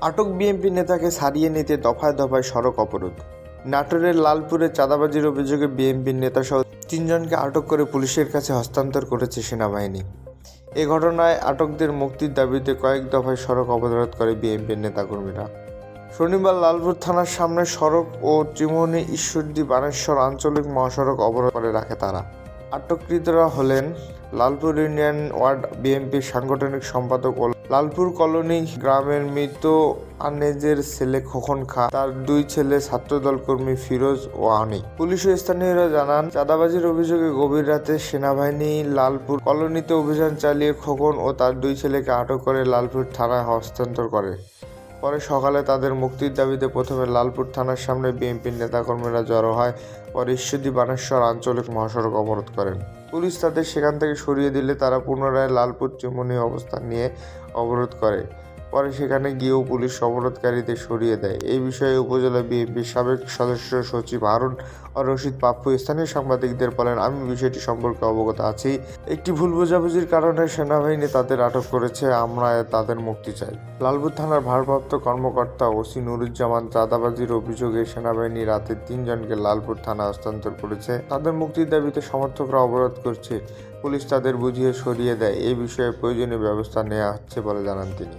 আটক বিএনপি নেতাকে ছাড়িয়ে নিতে দফায় দফায় সড়ক অবরোধ। নাটোরের লালপুরে চাঁদাবাজির অভিযোগে বিএনপির নেতাসহ 3 জনকে আটক করে পুলিশের কাছে হস্তান্তর করেছে সেনাবাহিনী। এ ঘটনায় আটকদের মুক্তির দাবিতে কয়েক দফায় সড়ক অবরোধ করে বিএনপির নেতাকর্মীরা। শনিবার লালপুর থানার সামনে সড়ক ও ত্রিমোহনী ঈশ্বরদী বানেশ্বর আঞ্চলিক মহাসড়ক অবরোধ করে রাখে তারা। আটককৃতরা হলেন লালপুর ইউনিয়ন ওয়ার্ড বিএনপির সাংগঠনিক সম্পাদক ও লালপুর কলোনি গ্রামের মৃত আনেজের ছেলে খোকন খা, তার 2 ছেলে ছাত্রদল কর্মী ফিরোজ ও আনিক। পুলিশ ও স্থানীয়রা জানান, চাঁদাবাজির অভিযোগে গভীর রাতে সেনাবাহিনী লালপুর কলোনিতে অভিযান চালিয়ে খোকন ও তার 2 ছেলেকে আটক করে লালপুর থানায় হস্তান্তর করে। পরে সকালে তাদের মুক্তির দাবিতে প্রথমে লালপুর থানার সামনে বিএনপির নেতাকর্মীরা জড়ো হয়, পরে ঈশ্বরদী বানেশ্বর আঞ্চলিক মহাসড়ক অবরোধ করেন। পুলিশ তাদের সেখান থেকে সরিয়ে দিলে তারা পুনরায় লালপুর ত্রিমোহনী অবস্থান নিয়ে অবরোধ করে। পরে সেখানে গিয়েও পুলিশ অবরোধকারীদের সরিয়ে দেয়। এই বিষয়ে উপজেলা বিএনপির সাবেক সদস্য সচিব হারুন রশিদ পাপ্পু স্থানীয় সাংবাদিকদের বলেন, আমি বিষয়টি সম্পর্কে অবগত আছি। একটি ভুল বোঝাবুঝির কারণে সেনাবাহিনী তাদের আটক করেছে, আমরা তাদের মুক্তি চাই। লালপুর থানার ভারপ্রাপ্ত কর্মকর্তা ওসি নুরুজ্জামান, চাঁদাবাজির অভিযোগে সেনাবাহিনী রাতে 3 জনকে লালপুর থানা হস্তান্তর করেছে, তাদের মুক্তির দাবিতে সমর্থকরা অবরোধ করছে, পুলিশ তাদের বুঝিয়ে সরিয়ে দেয়। এই বিষয়ে প্রয়োজনীয় ব্যবস্থা নেওয়া হচ্ছে বলে জানান তিনি।